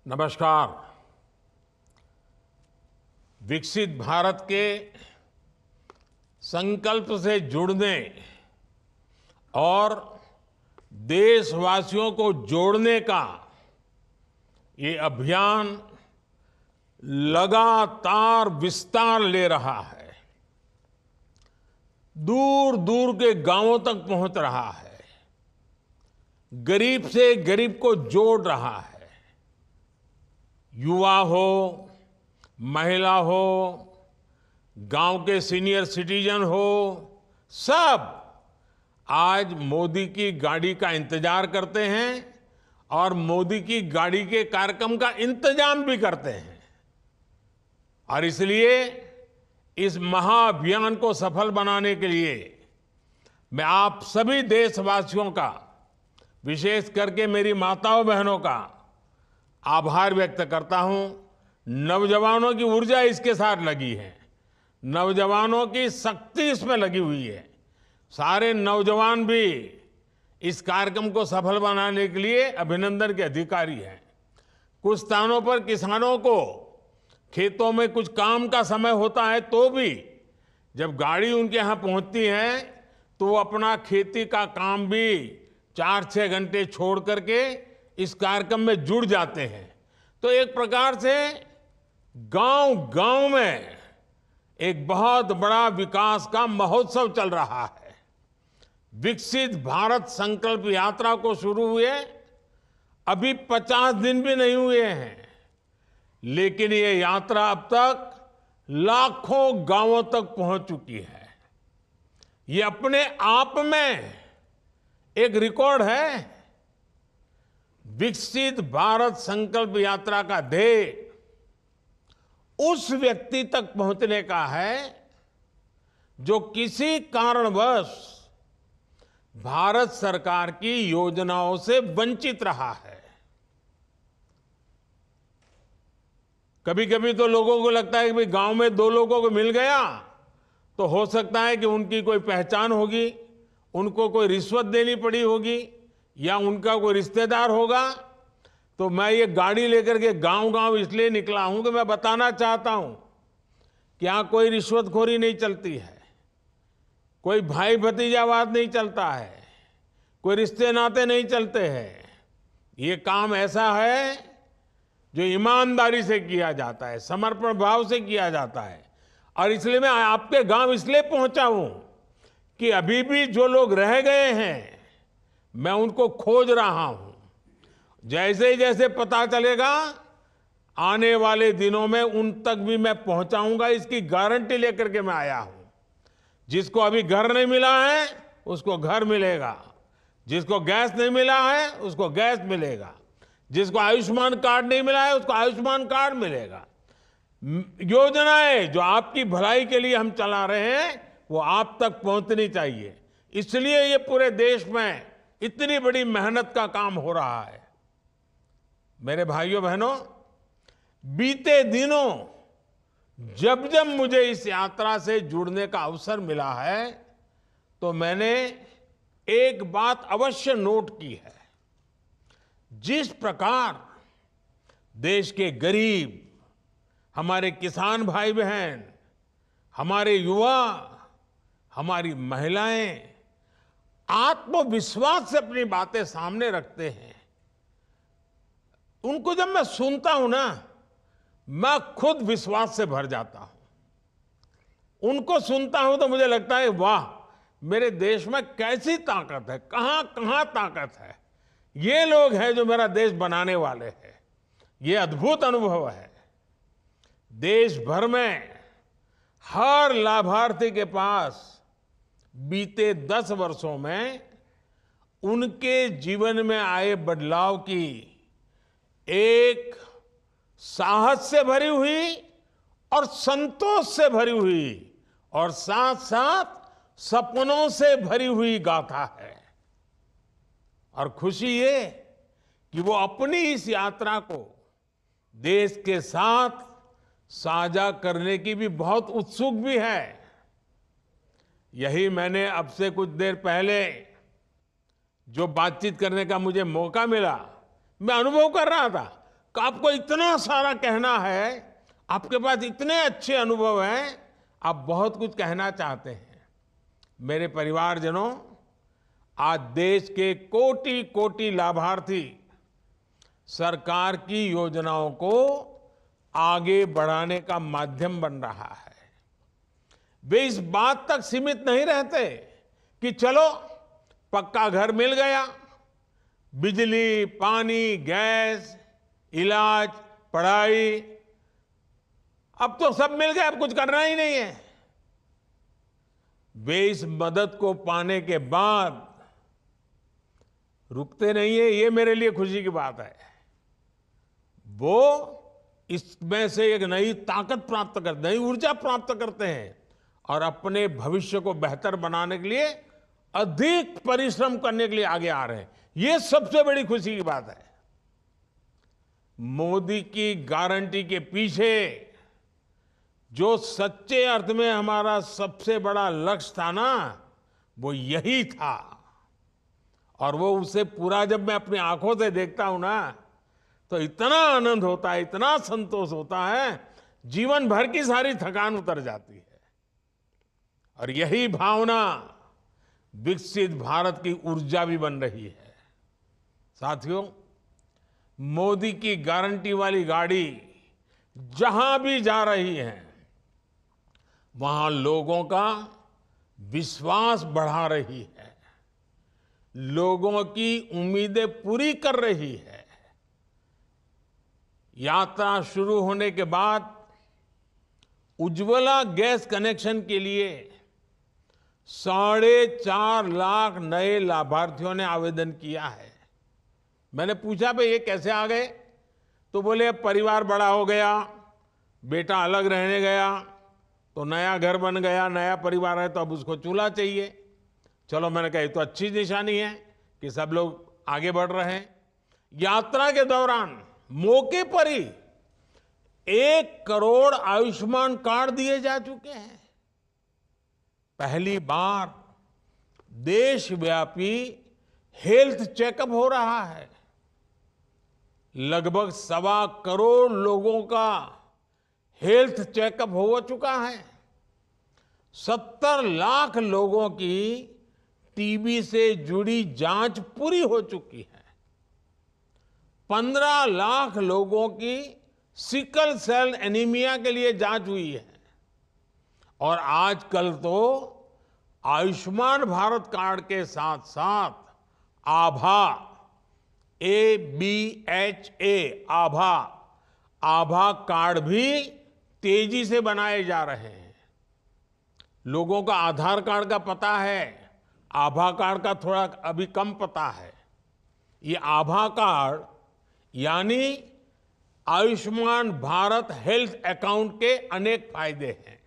नमस्कार। विकसित भारत के संकल्प से जुड़ने और देशवासियों को जोड़ने का ये अभियान लगातार विस्तार ले रहा है, दूर दूर के गांवों तक पहुंच रहा है, गरीब से गरीब को जोड़ रहा है। युवा हो, महिला हो, गांव के सीनियर सिटीजन हो, सब आज मोदी की गाड़ी का इंतजार करते हैं और मोदी की गाड़ी के कार्यक्रम का इंतजाम भी करते हैं। और इसलिए इस महाअभियान को सफल बनाने के लिए मैं आप सभी देशवासियों का, विशेष करके मेरी माताओं बहनों का आभार व्यक्त करता हूं। नौजवानों की ऊर्जा इसके साथ लगी है, नौजवानों की शक्ति इसमें लगी हुई है। सारे नौजवान भी इस कार्यक्रम को सफल बनाने के लिए अभिनंदन के अधिकारी हैं। कुछ स्थानों पर किसानों को खेतों में कुछ काम का समय होता है तो भी जब गाड़ी उनके यहाँ पहुंचती है तो वो अपना खेती का काम भी 4-6 घंटे छोड़ करके इस कार्यक्रम में जुड़ जाते हैं। तो एक प्रकार से गांव गांव में एक बहुत बड़ा विकास का महोत्सव चल रहा है। विकसित भारत संकल्प यात्रा को शुरू हुए अभी 50 दिन भी नहीं हुए हैं, लेकिन ये यात्रा अब तक लाखों गांवों तक पहुंच चुकी है। ये अपने आप में एक रिकॉर्ड है। विकसित भारत संकल्प यात्रा का ध्येय उस व्यक्ति तक पहुंचने का है जो किसी कारणवश भारत सरकार की योजनाओं से वंचित रहा है। कभी कभी तो लोगों को लगता है कि भाई गांव में 2 लोगों को मिल गया तो हो सकता है कि उनकी कोई पहचान होगी, उनको कोई रिश्वत देनी पड़ी होगी या उनका कोई रिश्तेदार होगा। तो मैं ये गाड़ी लेकर के गांव गांव इसलिए निकला हूं कि मैं बताना चाहता हूं कि यहां कोई रिश्वतखोरी नहीं चलती है, कोई भाई भतीजावाद नहीं चलता है, कोई रिश्ते नाते नहीं चलते हैं। ये काम ऐसा है जो ईमानदारी से किया जाता है, समर्पण भाव से किया जाता है। और इसलिए मैं आपके गांव इसलिए पहुंचा हूं कि अभी भी जो लोग रह गए हैं मैं उनको खोज रहा हूं। जैसे ही जैसे पता चलेगा आने वाले दिनों में उन तक भी मैं पहुंचाऊंगा, इसकी गारंटी लेकर के मैं आया हूं। जिसको अभी घर नहीं मिला है उसको घर मिलेगा, जिसको गैस नहीं मिला है उसको गैस मिलेगा, जिसको आयुष्मान कार्ड नहीं मिला है उसको आयुष्मान कार्ड मिलेगा। योजनाएं जो आपकी भलाई के लिए हम चला रहे हैं वो आप तक पहुंचनी चाहिए। इसलिए ये पूरे देश में इतनी बड़ी मेहनत का काम हो रहा है। मेरे भाइयों बहनों, बीते दिनों जब जब मुझे इस यात्रा से जुड़ने का अवसर मिला है तो मैंने एक बात अवश्य नोट की है। जिस प्रकार देश के गरीब, हमारे किसान भाई बहन, हमारे युवा, हमारी महिलाएं आत्मविश्वास से अपनी बातें सामने रखते हैं, उनको जब मैं सुनता हूं ना, मैं खुद विश्वास से भर जाता हूं। उनको सुनता हूं तो मुझे लगता है वाह, मेरे देश में कैसी ताकत है, कहां कहां ताकत है। ये लोग हैं जो मेरा देश बनाने वाले हैं। ये अद्भुत अनुभव है। देश भर में हर लाभार्थी के पास बीते 10 वर्षों में उनके जीवन में आए बदलाव की एक साहस से भरी हुई और संतोष से भरी हुई और साथ साथ सपनों से भरी हुई गाथा है। और खुशी ये कि वो अपनी इस यात्रा को देश के साथ साझा करने की भी बहुत उत्सुक भी है। यही मैंने अब से कुछ देर पहले जो बातचीत करने का मुझे मौका मिला, मैं अनुभव कर रहा था आपको इतना सारा कहना है, आपके पास इतने अच्छे अनुभव हैं, आप बहुत कुछ कहना चाहते हैं। मेरे परिवारजनों, आज देश के कोटि कोटि लाभार्थी सरकार की योजनाओं को आगे बढ़ाने का माध्यम बन रहा है। वे इस बात तक सीमित नहीं रहते कि चलो पक्का घर मिल गया, बिजली, पानी, गैस, इलाज, पढ़ाई, अब तो सब मिल गया, अब कुछ करना ही नहीं है। वे इस मदद को पाने के बाद रुकते नहीं है, ये मेरे लिए खुशी की बात है। वो इसमें से एक नई ताकत प्राप्त करते, नई ऊर्जा प्राप्त करते हैं और अपने भविष्य को बेहतर बनाने के लिए अधिक परिश्रम करने के लिए आगे आ रहे हैं। ये सबसे बड़ी खुशी की बात है। मोदी की गारंटी के पीछे जो सच्चे अर्थ में हमारा सबसे बड़ा लक्ष्य था ना, वो यही था। और वो उसे पूरा जब मैं अपनी आंखों से देखता हूं ना, तो इतना आनंद होता है, इतना संतोष होता है, जीवन भर की सारी थकान उतर जाती है। और यही भावना विकसित भारत की ऊर्जा भी बन रही है। साथियों, मोदी की गारंटी वाली गाड़ी जहां भी जा रही है, वहां लोगों का विश्वास बढ़ा रही है, लोगों की उम्मीदें पूरी कर रही है। यात्रा शुरू होने के बाद उज्ज्वला गैस कनेक्शन के लिए 4.5 लाख नए लाभार्थियों ने आवेदन किया है। मैंने पूछा भाई ये कैसे आ गए, तो बोले अब परिवार बड़ा हो गया, बेटा अलग रहने गया, तो नया घर बन गया, नया परिवार है, तो अब उसको चूल्हा चाहिए। चलो, मैंने कहा ये तो अच्छी निशानी है कि सब लोग आगे बढ़ रहे हैं। यात्रा के दौरान मौके पर ही 1 करोड़ आयुष्मान कार्ड दिए जा चुके हैं। पहली बार देशव्यापी हेल्थ चेकअप हो रहा है। लगभग 1.25 करोड़ लोगों का हेल्थ चेकअप हो चुका है। 70 लाख लोगों की टीबी से जुड़ी जांच पूरी हो चुकी है। 15 लाख लोगों की सिकल सेल एनीमिया के लिए जांच हुई है। और आजकल तो आयुष्मान भारत कार्ड के साथ साथ आभा, ABHA, आभा कार्ड भी तेजी से बनाए जा रहे हैं। लोगों का आधार कार्ड का पता है, आभा कार्ड का थोड़ा अभी कम पता है। ये आभा कार्ड यानी आयुष्मान भारत हेल्थ अकाउंट के अनेक फायदे हैं।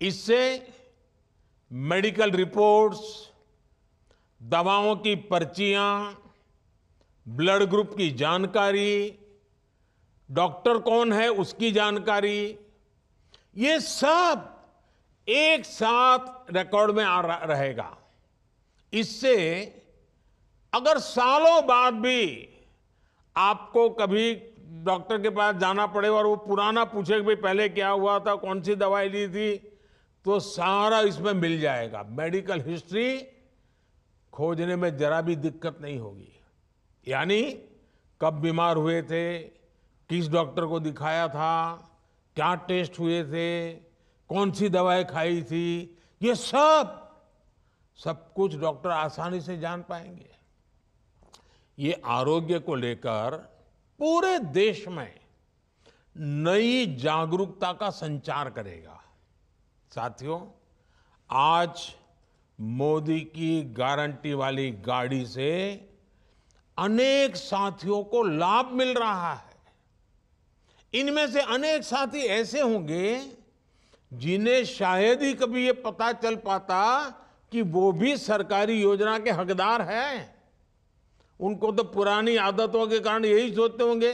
इससे मेडिकल रिपोर्ट्स, दवाओं की पर्चियां, ब्लड ग्रुप की जानकारी, डॉक्टर कौन है उसकी जानकारी, ये सब एक साथ रिकॉर्ड में रहेगा। इससे अगर सालों बाद भी आपको कभी डॉक्टर के पास जाना पड़े और वो पुराना पूछे कि भाई पहले क्या हुआ था, कौन सी दवाई ली थी, तो सारा इसमें मिल जाएगा। मेडिकल हिस्ट्री खोजने में जरा भी दिक्कत नहीं होगी। यानी कब बीमार हुए थे, किस डॉक्टर को दिखाया था, क्या टेस्ट हुए थे, कौन सी दवाई खाई थी, ये सब कुछ डॉक्टर आसानी से जान पाएंगे। ये आरोग्य को लेकर पूरे देश में नई जागरूकता का संचार करेगा। साथियों, आज मोदी की गारंटी वाली गाड़ी से अनेक साथियों को लाभ मिल रहा है। इनमें से अनेक साथी ऐसे होंगे जिन्हें शायद ही कभी ये पता चल पाता कि वो भी सरकारी योजना के हकदार हैं। उनको तो पुरानी आदतों के कारण यही सोचते होंगे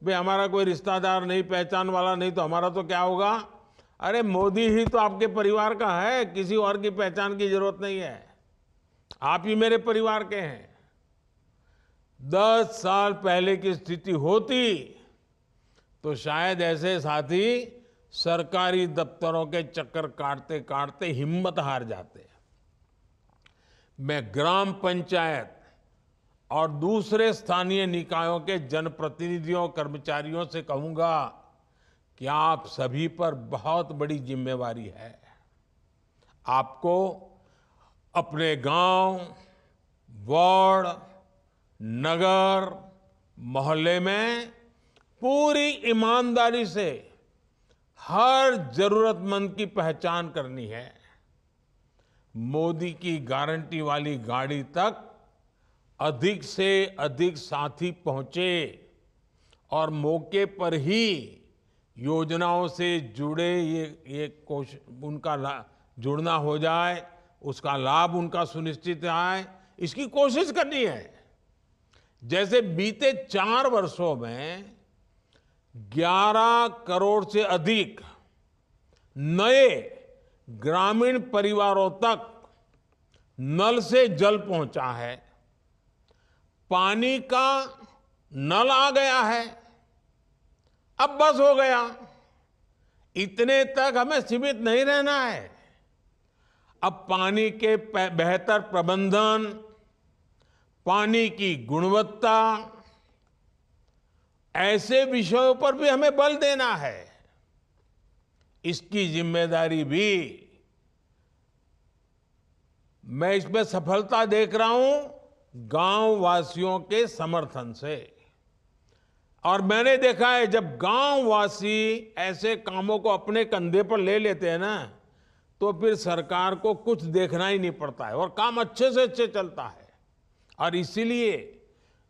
भाई हमारा कोई रिश्तेदार नहीं, पहचान वाला नहीं, तो हमारा तो क्या होगा। अरे मोदी ही तो आपके परिवार का है, किसी और की पहचान की जरूरत नहीं है, आप ही मेरे परिवार के हैं। 10 साल पहले की स्थिति होती तो शायद ऐसे साथी सरकारी दफ्तरों के चक्कर काटते काटते हिम्मत हार जाते। मैं ग्राम पंचायत और दूसरे स्थानीय निकायों के जनप्रतिनिधियों कर्मचारियों से कहूंगा कि आप सभी पर बहुत बड़ी जिम्मेवारी है। आपको अपने गांव, वार्ड, नगर, मोहल्ले में पूरी ईमानदारी से हर जरूरतमंद की पहचान करनी है। मोदी की गारंटी वाली गाड़ी तक अधिक से अधिक साथी पहुंचे और मौके पर ही योजनाओं से जुड़े ये कोशिश उनका जुड़ना हो जाए, उसका लाभ उनका सुनिश्चित आए, इसकी कोशिश करनी है। जैसे बीते 4 वर्षों में 11 करोड़ से अधिक नए ग्रामीण परिवारों तक नल से जल पहुंचा है, पानी का नल आ गया है। अब बस हो गया, इतने तक हमें सीमित नहीं रहना है। अब पानी के बेहतर प्रबंधन, पानी की गुणवत्ता, ऐसे विषयों पर भी हमें बल देना है। इसकी जिम्मेदारी भी मैं इसमें सफलता देख रहा हूं गांव वासियों के समर्थन से। और मैंने देखा है जब गांव वासी ऐसे कामों को अपने कंधे पर ले लेते हैं ना, तो फिर सरकार को कुछ देखना ही नहीं पड़ता है और काम अच्छे से अच्छे चलता है। और इसीलिए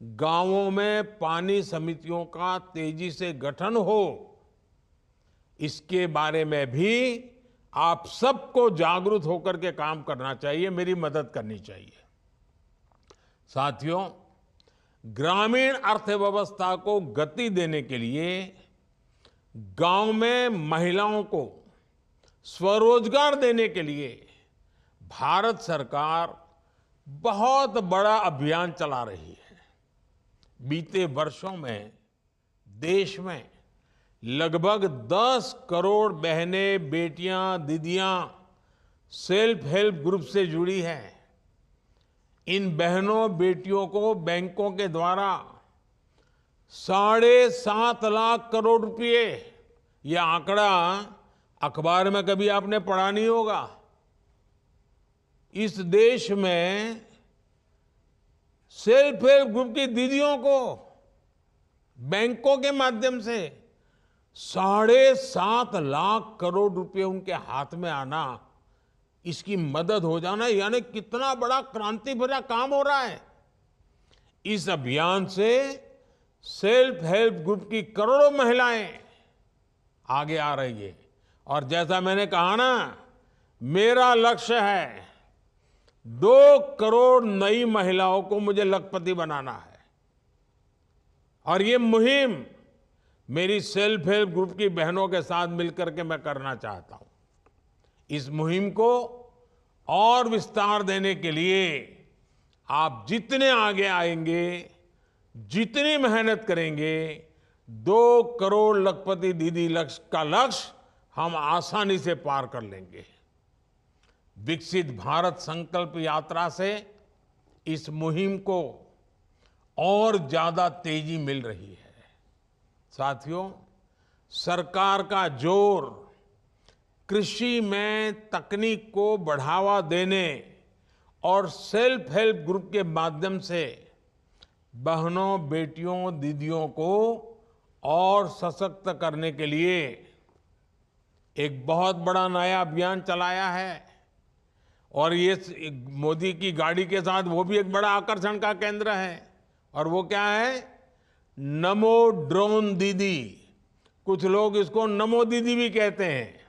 गांवों में पानी समितियों का तेजी से गठन हो, इसके बारे में भी आप सबको जागरूक होकर के काम करना चाहिए, मेरी मदद करनी चाहिए। साथियों, ग्रामीण अर्थव्यवस्था को गति देने के लिए गांव में महिलाओं को स्वरोजगार देने के लिए भारत सरकार बहुत बड़ा अभियान चला रही है। बीते वर्षों में देश में लगभग 10 करोड़ बहनें, बेटियां, दीदियां सेल्फ हेल्प ग्रुप से जुड़ी हैं। इन बहनों बेटियों को बैंकों के द्वारा 7.5 लाख करोड़ रुपए, यह आंकड़ा अखबार में कभी आपने पढ़ा नहीं होगा। इस देश में सेल्फ हेल्प ग्रुप की दीदियों को बैंकों के माध्यम से 7.5 लाख करोड़ रुपए उनके हाथ में आना, इसकी मदद हो जाना, यानी कितना बड़ा क्रांति भरा काम हो रहा है। इस अभियान से सेल्फ हेल्प ग्रुप की करोड़ों महिलाएं आगे आ रही है। और जैसा मैंने कहा ना, मेरा लक्ष्य है 2 करोड़ नई महिलाओं को मुझे लखपति बनाना है। और ये मुहिम मेरी सेल्फ हेल्प ग्रुप की बहनों के साथ मिलकर के मैं करना चाहता हूं। इस मुहिम को और विस्तार देने के लिए आप जितने आगे आएंगे, जितनी मेहनत करेंगे, 2 करोड़ लखपति दीदी लक्ष्य का लक्ष्य हम आसानी से पार कर लेंगे। विकसित भारत संकल्प यात्रा से इस मुहिम को और ज्यादा तेजी मिल रही है। साथियों, सरकार का जोर कृषि में तकनीक को बढ़ावा देने और सेल्फ हेल्प ग्रुप के माध्यम से बहनों, बेटियों, दीदियों को और सशक्त करने के लिए एक बहुत बड़ा नया अभियान चलाया है। और ये मोदी की गाड़ी के साथ वो भी एक बड़ा आकर्षण का केंद्र है। और वो क्या है? नमो ड्रोन दीदी। कुछ लोग इसको नमो दीदी भी कहते हैं।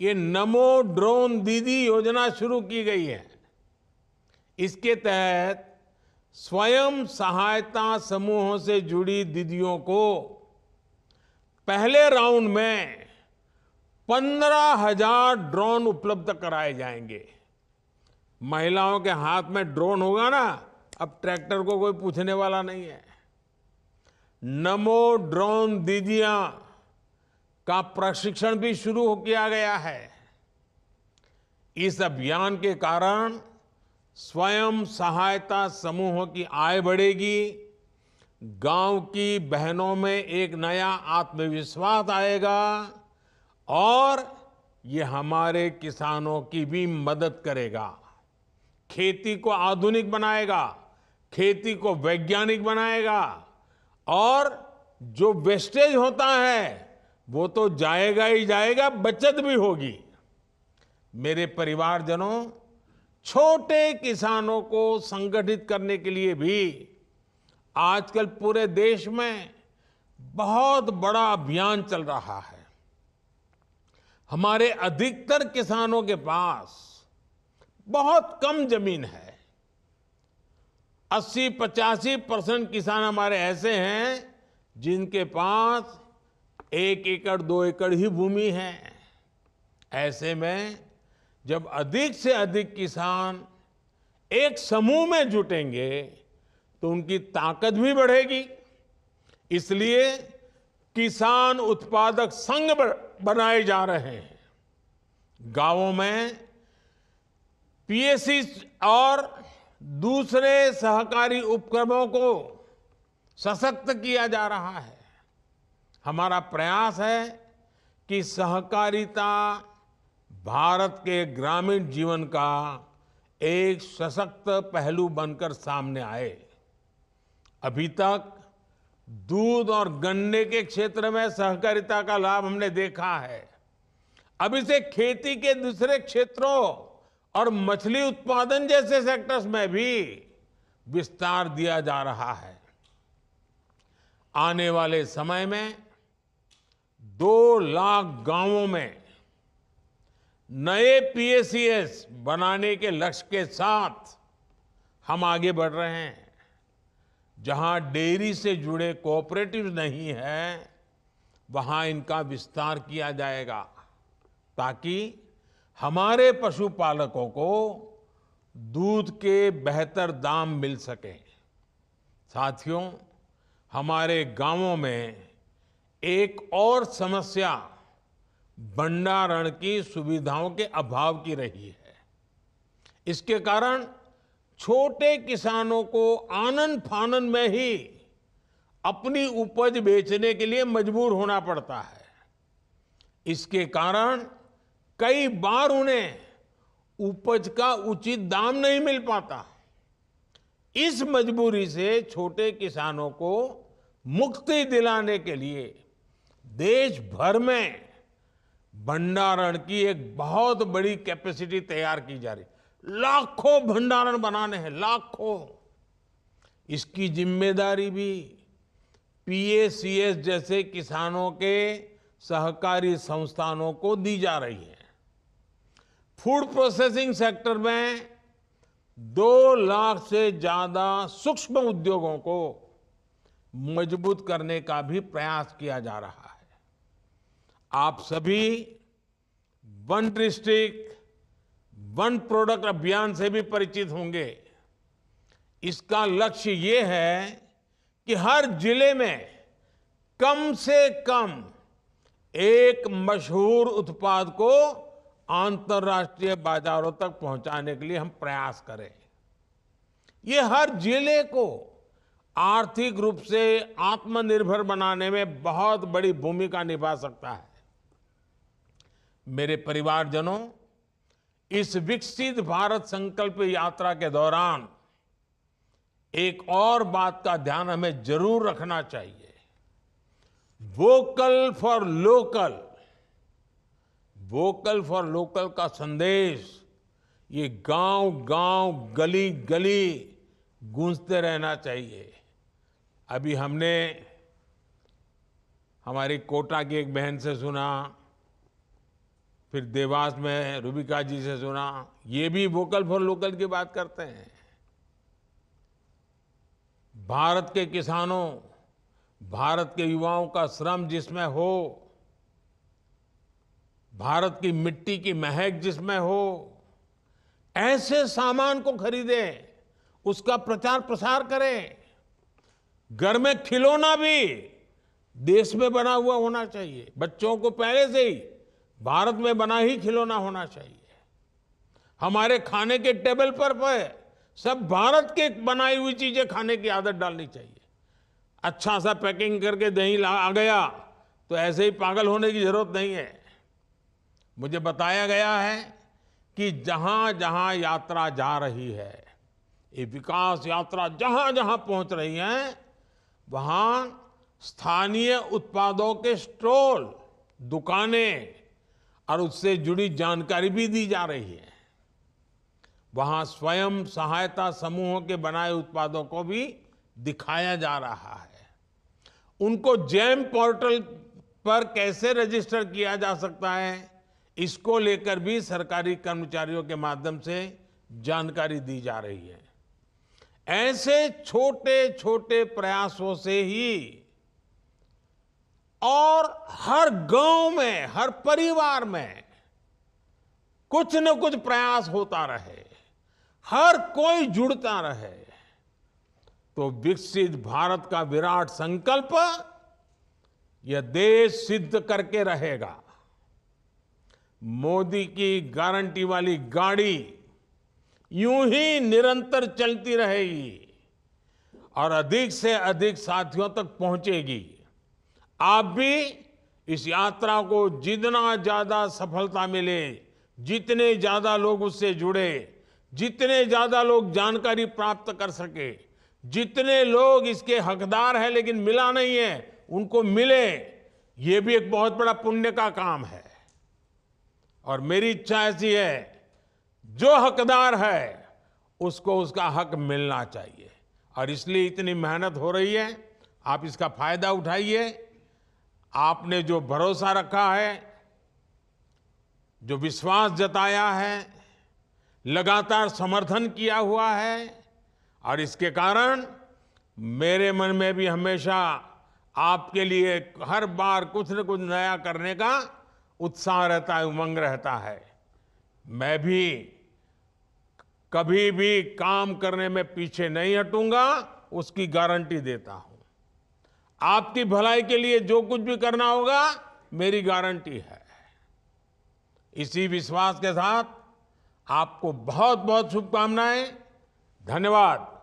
ये नमो ड्रोन दीदी योजना शुरू की गई है। इसके तहत स्वयं सहायता समूहों से जुड़ी दीदियों को पहले राउंड में 15,000 ड्रोन उपलब्ध कराए जाएंगे। महिलाओं के हाथ में ड्रोन होगा ना, अब ट्रैक्टर को कोई पूछने वाला नहीं है। नमो ड्रोन दीदियां का प्रशिक्षण भी शुरू किया गया है। इस अभियान के कारण स्वयं सहायता समूहों की आय बढ़ेगी, गांव की बहनों में एक नया आत्मविश्वास आएगा और ये हमारे किसानों की भी मदद करेगा, खेती को आधुनिक बनाएगा, खेती को वैज्ञानिक बनाएगा और जो वेस्टेज होता है वो तो जाएगा ही जाएगा, बचत भी होगी। मेरे परिवारजनों, छोटे किसानों को संगठित करने के लिए भी आजकल पूरे देश में बहुत बड़ा अभियान चल रहा है। हमारे अधिकतर किसानों के पास बहुत कम जमीन है। 80-85% किसान हमारे ऐसे हैं जिनके पास 1 एकड़ 2 एकड़ ही भूमि है। ऐसे में जब अधिक से अधिक किसान एक समूह में जुटेंगे तो उनकी ताकत भी बढ़ेगी। इसलिए किसान उत्पादक संघ बनाए जा रहे हैं। गांवों में पीएसी और दूसरे सहकारी उपक्रमों को सशक्त किया जा रहा है। हमारा प्रयास है कि सहकारिता भारत के ग्रामीण जीवन का एक सशक्त पहलू बनकर सामने आए। अभी तक दूध और गन्ने के क्षेत्र में सहकारिता का लाभ हमने देखा है। अब इसे खेती के दूसरे क्षेत्रों और मछली उत्पादन जैसे सेक्टर्स में भी विस्तार दिया जा रहा है। आने वाले समय में 2 लाख गांवों में नए पीएसीएस बनाने के लक्ष्य के साथ हम आगे बढ़ रहे हैं। जहां डेयरी से जुड़े कोऑपरेटिव नहीं है, वहां इनका विस्तार किया जाएगा ताकि हमारे पशुपालकों को दूध के बेहतर दाम मिल सके। साथियों, हमारे गांवों में एक और समस्या भंडारण की सुविधाओं के अभाव की रही है। इसके कारण छोटे किसानों को आनन फानन में ही अपनी उपज बेचने के लिए मजबूर होना पड़ता है। इसके कारण कई बार उन्हें उपज का उचित दाम नहीं मिल पाता। इस मजबूरी से छोटे किसानों को मुक्ति दिलाने के लिए देश भर में भंडारण की एक बहुत बड़ी कैपेसिटी तैयार की जा रही है। लाखों भंडारण बनाने हैं, लाखों। इसकी जिम्मेदारी भी पीएसीएस जैसे किसानों के सहकारी संस्थानों को दी जा रही है। फूड प्रोसेसिंग सेक्टर में 2 लाख से ज्यादा सूक्ष्म उद्योगों को मजबूत करने का भी प्रयास किया जा रहा है। आप सभी वन डिस्ट्रिक्ट वन प्रोडक्ट अभियान से भी परिचित होंगे। इसका लक्ष्य ये है कि हर जिले में कम से कम एक मशहूर उत्पाद को अंतर्राष्ट्रीय बाजारों तक पहुंचाने के लिए हम प्रयास करें। ये हर जिले को आर्थिक रूप से आत्मनिर्भर बनाने में बहुत बड़ी भूमिका निभा सकता है। मेरे परिवारजनों, इस विकसित भारत संकल्प यात्रा के दौरान एक और बात का ध्यान हमें जरूर रखना चाहिए। Vocal for local, vocal for local का संदेश ये गांव-गांव, गली-गली गूंजते रहना चाहिए। अभी हमने हमारी कोटा की एक बहन से सुना, फिर देवास में रूबिका जी से सुना, ये भी वोकल फॉर लोकल की बात करते हैं। भारत के किसानों, भारत के युवाओं का श्रम जिसमें हो, भारत की मिट्टी की महक जिसमें हो, ऐसे सामान को खरीदें, उसका प्रचार प्रसार करें। घर में खिलौना भी देश में बना हुआ होना चाहिए। बच्चों को पहले से ही भारत में बना ही खिलौना होना चाहिए। हमारे खाने के टेबल पर सब भारत के बनाई हुई चीजें खाने की आदत डालनी चाहिए। अच्छा सा पैकिंग करके दही आ गया तो ऐसे ही पागल होने की जरूरत नहीं है। मुझे बताया गया है कि जहां जहां यात्रा जा रही है, ये विकास यात्रा जहां जहां पहुंच रही है, वहां स्थानीय उत्पादों के स्टॉल, दुकानें और उससे जुड़ी जानकारी भी दी जा रही है। वहां स्वयं सहायता समूहों के बनाए उत्पादों को भी दिखाया जा रहा है। उनको जेम पोर्टल पर कैसे रजिस्टर किया जा सकता है, इसको लेकर भी सरकारी कर्मचारियों के माध्यम से जानकारी दी जा रही है। ऐसे छोटे छोटे प्रयासों से ही और हर गांव में, हर परिवार में कुछ न कुछ प्रयास होता रहे, हर कोई जुड़ता रहे, तो विकसित भारत का विराट संकल्प यह देश सिद्ध करके रहेगा। मोदी की गारंटी वाली गाड़ी यूं ही निरंतर चलती रहेगी और अधिक से अधिक साथियों तक पहुंचेगी। आप भी इस यात्रा को जितना ज्यादा सफलता मिले, जितने ज्यादा लोग उससे जुड़े, जितने ज्यादा लोग जानकारी प्राप्त कर सके, जितने लोग इसके हकदार हैं लेकिन मिला नहीं है, उनको मिले, ये भी एक बहुत बड़ा पुण्य का काम है। और मेरी इच्छा ऐसी है, जो हकदार है उसको उसका हक मिलना चाहिए और इसलिए इतनी मेहनत हो रही है। आप इसका फायदा उठाइए। आपने जो भरोसा रखा है, जो विश्वास जताया है, लगातार समर्थन किया हुआ है, और इसके कारण मेरे मन में भी हमेशा आपके लिए हर बार कुछ न कुछ नया करने का उत्साह रहता है, उमंग रहता है। मैं भी कभी भी काम करने में पीछे नहीं हटूंगा, उसकी गारंटी देता हूं। आपकी भलाई के लिए जो कुछ भी करना होगा, मेरी गारंटी है। इसी विश्वास के साथ आपको बहुत बहुत शुभकामनाएं। धन्यवाद।